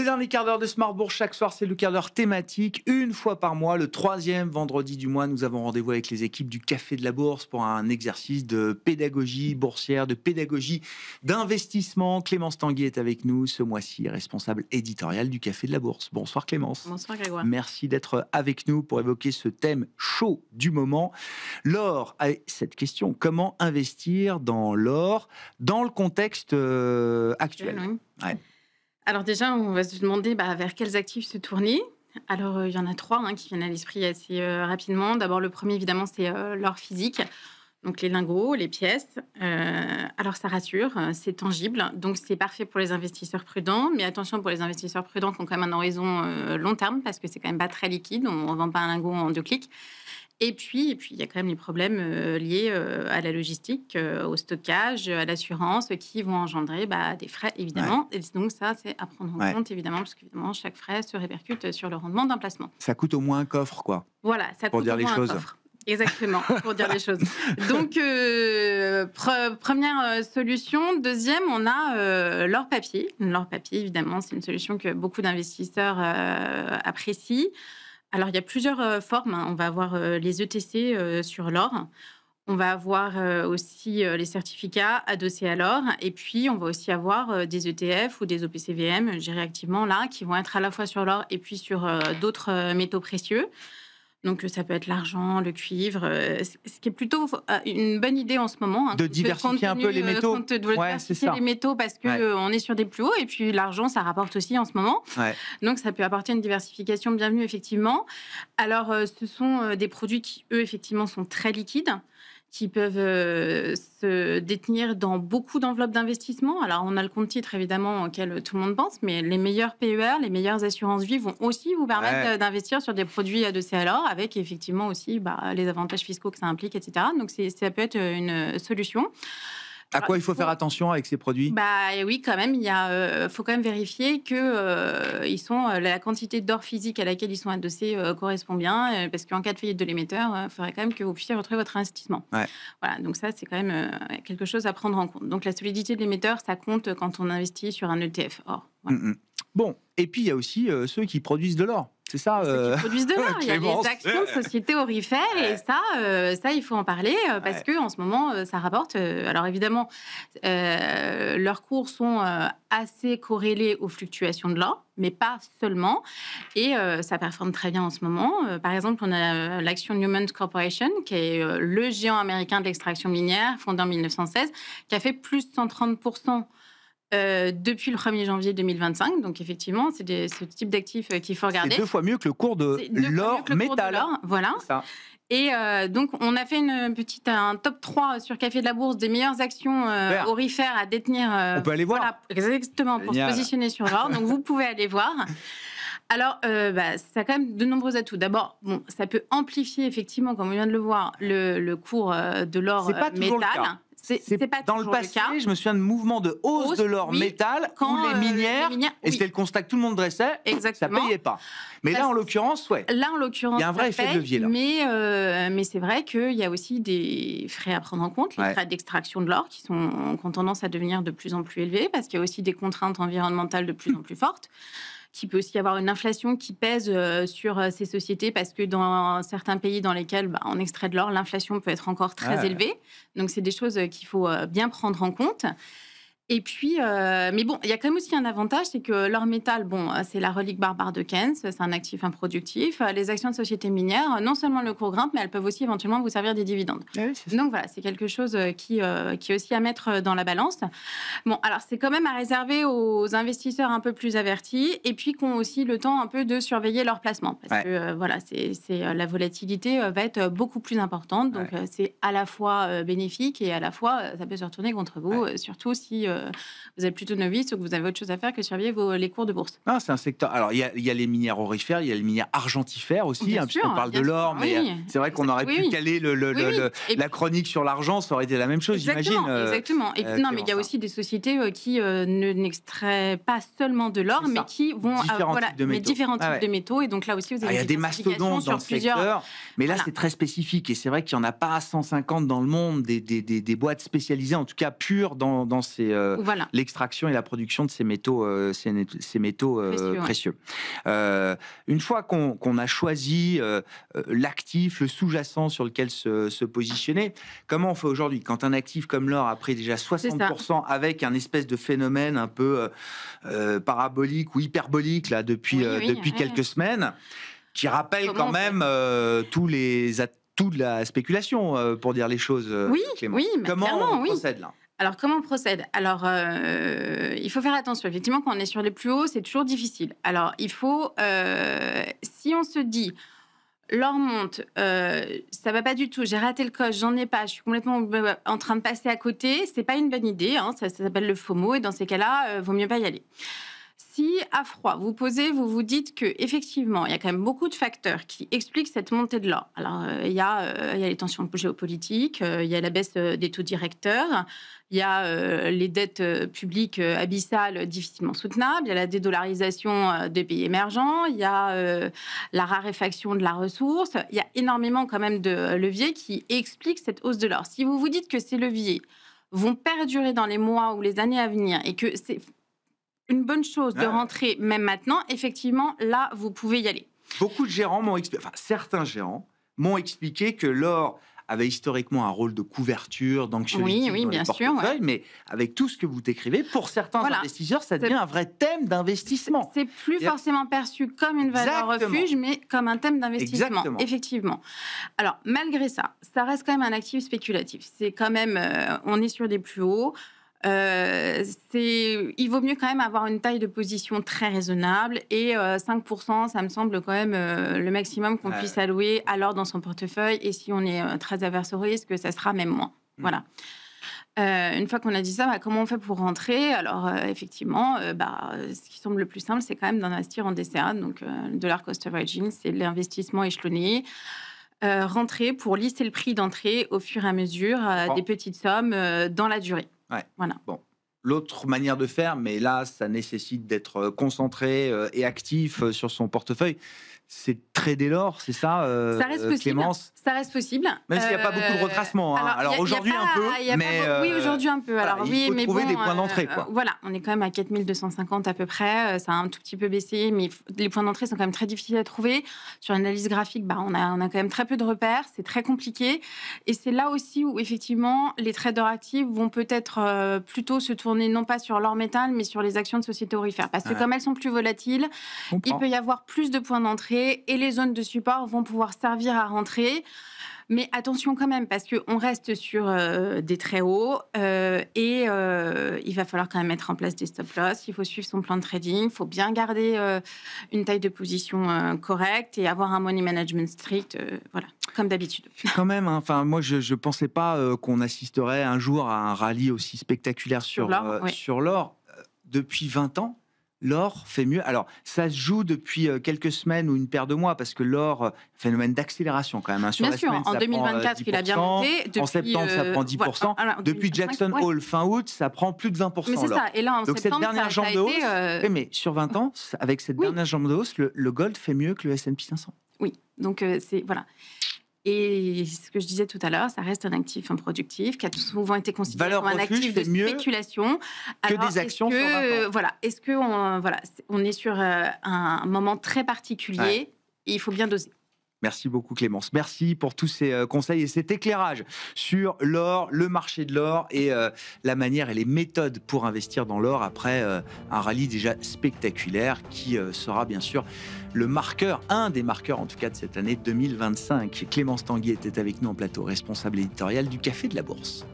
Le dernier quart d'heure de Smart Bourse, chaque soir, c'est le quart d'heure thématique. Une fois par mois, le 3e vendredi du mois, nous avons rendez-vous avec les équipes du Café de la Bourse pour un exercice de pédagogie boursière, de pédagogie d'investissement. Clémence Tanguy est avec nous ce mois-ci, responsable éditoriale du Café de la Bourse. Bonsoir Clémence. Bonsoir Grégoire. Merci d'être avec nous pour évoquer ce thème chaud du moment. L'or, cette question, comment investir dans l'or dans le contexte actuel? Oui. Ouais. Alors déjà, on va se demander vers quels actifs se tourner. Alors, il y en a 3 qui viennent à l'esprit assez rapidement. D'abord, le premier, évidemment, c'est l'or physique. Donc, les lingots, les pièces. Alors, ça rassure, c'est tangible. Donc, c'est parfait pour les investisseurs prudents. Mais attention pour les investisseurs prudents qui ont quand même un horizon long terme parce que c'est quand même pas très liquide. On ne vend pas un lingot en 2 clics. Et puis, il y a quand même les problèmes liés à la logistique, au stockage, à l'assurance, qui vont engendrer des frais, évidemment. Ouais. Et donc, ça, c'est à prendre en compte, évidemment, parce qu'évidemment, chaque frais se répercute sur le rendement d'un placement. Ça coûte au moins un coffre, quoi. Voilà, ça coûte au moins un coffre. Exactement, pour dire les choses. Donc, première solution. Deuxième, on a l'or papier. L'or papier, évidemment, c'est une solution que beaucoup d'investisseurs apprécient. Alors, il y a plusieurs formes. On va avoir les ETC sur l'or. On va avoir aussi les certificats adossés à l'or. Et puis, on va aussi avoir des ETF ou des OPCVM, je dirais activement là, qui vont être à la fois sur l'or et puis sur d'autres métaux précieux. Donc, ça peut être l'argent, le cuivre, ce qui est plutôt une bonne idée en ce moment. De diversifier un peu les métaux. De diversifier les métaux parce qu'on est sur des plus hauts. Et puis, l'argent, ça rapporte aussi en ce moment. Ouais. Donc, ça peut apporter une diversification bienvenue, effectivement. Alors, ce sont des produits qui, eux, effectivement, sont très liquides, qui peuvent se détenir dans beaucoup d'enveloppes d'investissement. Alors, on a le compte titre, évidemment, auquel tout le monde pense, mais les meilleurs PER, les meilleures assurances-vie vont aussi vous permettre d'investir sur des produits adossés à l'or, avec effectivement aussi les avantages fiscaux que ça implique, etc. Donc, ça peut être une solution. À quoi il faut faire attention avec ces produits ? Oui, quand même, faut quand même vérifier que la quantité d'or physique à laquelle ils sont adossés correspond bien, parce qu'en cas de faillite de l'émetteur, il faudrait quand même que vous puissiez retrouver votre investissement. Ouais. Voilà, donc ça, c'est quand même quelque chose à prendre en compte. Donc la solidité de l'émetteur, ça compte quand on investit sur un ETF or. Voilà. Bon, et puis il y a aussi ceux qui produisent de l'or. C'est ça. Ceux qui produisent de l'or. Il y a les actions de sociétés aurifères et ça, il faut en parler parce que en ce moment, ça rapporte. Alors évidemment, leurs cours sont assez corrélés aux fluctuations de l'or, mais pas seulement. Et ça performe très bien en ce moment. Par exemple, on a l'action Newmont Corporation, qui est le géant américain de l'extraction minière, fondé en 1916, qui a fait plus de 130%. Depuis le 1er janvier 2025. Donc, effectivement, c'est ce type d'actifs qu'il faut regarder. C'est 2 fois mieux que le cours de l'or métal. Voilà. Ça. Et donc, on a fait un top 3 sur Café de la Bourse des meilleures actions aurifères à détenir. On peut aller voir. Voilà, exactement, pour se positionner sur l'or. Donc, vous pouvez aller voir. Alors, ça a quand même de nombreux atouts. D'abord, ça peut amplifier, effectivement, comme on vient de le voir, le cours de l'or métal. C'est pas dans le passé, je me souviens de mouvements de hausse de l'or métal où les minières, et c'était le constat que tout le monde dressait, ça ne payait pas. Mais là, en l'occurrence, il y a un vrai effet de levier là. Mais c'est vrai qu'il y a aussi des frais à prendre en compte, les frais d'extraction de l'or qui ont tendance à devenir de plus en plus élevés parce qu'il y a aussi des contraintes environnementales de plus en plus fortes. Qu'il peut aussi y avoir une inflation qui pèse sur ces sociétés parce que dans certains pays dans lesquels on extrait de l'or, l'inflation peut être encore très élevée. Donc, c'est des choses qu'il faut bien prendre en compte. Et puis, mais bon, il y a quand même aussi un avantage, c'est que l'or métal, c'est la relique barbare de Keynes, c'est un actif improductif. Les actions de sociétés minières, non seulement le cours grimpe, mais elles peuvent aussi éventuellement vous servir des dividendes. Oui, donc voilà, c'est quelque chose qui est aussi à mettre dans la balance. Bon, alors c'est quand même à réserver aux investisseurs un peu plus avertis et puis qui ont aussi le temps un peu de surveiller leur placement. Parce que la volatilité va être beaucoup plus importante. Donc c'est à la fois bénéfique et à la fois ça peut se retourner contre vous, surtout si vous êtes plutôt novice ou que vous avez autre chose à faire que surveiller les cours de bourse. Ah, c'est un secteur. Alors, il y a les minières aurifères, il y a les minières argentifères aussi, puisqu'on parle de l'or, mais c'est vrai qu'on aurait pu caler la chronique sur l'argent, ça aurait été la même chose, j'imagine. Exactement. Et puis, mais il y a aussi des sociétés qui n'extraient pas seulement de l'or, mais qui vont différents types de métaux. Et donc là aussi, vous avez il y a des mastodontes dans le secteur, Mais là, Voilà. c'est très spécifique et c'est vrai qu'il n'y en a pas 150 dans le monde, des boîtes spécialisées, en tout cas pures dans Voilà. l'extraction et la production de ces métaux, précieux. Une fois qu'on a choisi l'actif, le sous-jacent sur lequel se positionner, comment on fait aujourd'hui quand un actif comme l'or a pris déjà 60% avec un espèce de phénomène un peu parabolique ou hyperbolique là, depuis quelques semaines, qui rappelle quand même toute la spéculation, pour dire les choses, Clémence. Oui, Comment on procède là? Alors, comment on procède? Alors, il faut faire attention. Effectivement, quand on est sur les plus hauts, c'est toujours difficile. Alors, il faut, si on se dit, l'or monte, ça va pas du tout, j'ai raté le coche, j'en ai pas, je suis complètement en train de passer à côté, c'est pas une bonne idée, hein, ça s'appelle le FOMO, et dans ces cas-là, vaut mieux pas y aller. Si à froid, vous vous dites que effectivement, il y a quand même beaucoup de facteurs qui expliquent cette montée de l'or. Alors, il y a les tensions géopolitiques, il y a la baisse des taux directeurs, il y a les dettes publiques abyssales difficilement soutenables, il y a la dédollarisation des pays émergents, il y a la raréfaction de la ressource. Il y a énormément quand même de leviers qui expliquent cette hausse de l'or. Si vous vous dites que ces leviers vont perdurer dans les mois ou les années à venir et que c'est une bonne chose de rentrer même maintenant, effectivement, là, vous pouvez y aller. Beaucoup de gérants certains gérants m'ont expliqué que l'or avait historiquement un rôle de couverture, d'anxiolytique dans les portefeuilles, mais avec tout ce que vous décrivez, pour certains investisseurs, ça devient un vrai thème d'investissement. C'est plus forcément perçu comme une valeur refuge, mais comme un thème d'investissement, effectivement. Alors, malgré ça, ça reste quand même un actif spéculatif. C'est quand même, on est sur des plus hauts. Il vaut mieux quand même avoir une taille de position très raisonnable et 5%, ça me semble quand même le maximum qu'on puisse allouer à l'or dans son portefeuille, et si on est très averse au risque, ça sera même moins. Voilà. Une fois qu'on a dit ça, comment on fait pour rentrer? Alors effectivement, ce qui semble le plus simple, c'est quand même d'investir en DCA, donc Dollar Cost Averaging, c'est l'investissement échelonné. Rentrer pour lisser le prix d'entrée au fur et à mesure des petites sommes dans la durée. Ouais. Voilà. Bon. L'autre manière de faire, mais là, ça nécessite d'être concentré et actif sur son portefeuille, c'est trader l'or, c'est ça, ça reste possible. Clémence? Ça reste possible. Même s'il n'y a pas beaucoup de retracement. Alors aujourd'hui, un peu. Oui, aujourd'hui, un peu. Alors, il faut trouver des points d'entrée. Voilà, on est quand même à 4250 à peu près. Ça a un tout petit peu baissé, mais les points d'entrée sont quand même très difficiles à trouver. Sur l'analyse graphique, on a quand même très peu de repères. C'est très compliqué. Et c'est là aussi où, effectivement, les traders actifs vont peut-être plutôt se tourner non pas sur l'or métal, mais sur les actions de sociétés aurifères. Parce que comme elles sont plus volatiles, il peut y avoir plus de points d'entrée et les zones de support vont pouvoir servir à rentrer. Mais attention quand même, parce qu'on reste sur des très hauts et il va falloir quand même mettre en place des stop-loss. Il faut suivre son plan de trading. Il faut bien garder une taille de position correcte et avoir un money management strict, voilà, comme d'habitude. Quand même, moi, je ne pensais pas qu'on assisterait un jour à un rallye aussi spectaculaire sur l'or. Depuis 20 ans, l'or fait mieux. Alors, ça se joue depuis quelques semaines ou une paire de mois, parce que l'or, phénomène d'accélération quand même. Sur bien la sûr, semaine, en 2024, il a bien monté. En septembre, ça prend 10%. Depuis Jackson Hole, fin août, ça prend plus de 20%. Mais c'est ça. Et là, en donc septembre, cette dernière jambe de hausse, mais sur 20 ans, avec cette dernière jambe de hausse, le gold fait mieux que le S&P 500. Oui, donc c'est... Voilà. Et ce que je disais tout à l'heure, ça reste un actif improductif qui a souvent été considéré comme un actif de spéculation. Que des actions sur 20 ans. Voilà, est-ce qu'on on est sur un moment très particulier et il faut bien doser. Merci beaucoup Clémence. Merci pour tous ces conseils et cet éclairage sur l'or, le marché de l'or et la manière et les méthodes pour investir dans l'or après un rallye déjà spectaculaire qui sera bien sûr le marqueur, un des marqueurs en tout cas de cette année 2025. Clémence Tanguy était avec nous en plateau, responsable éditorial du Café de la Bourse.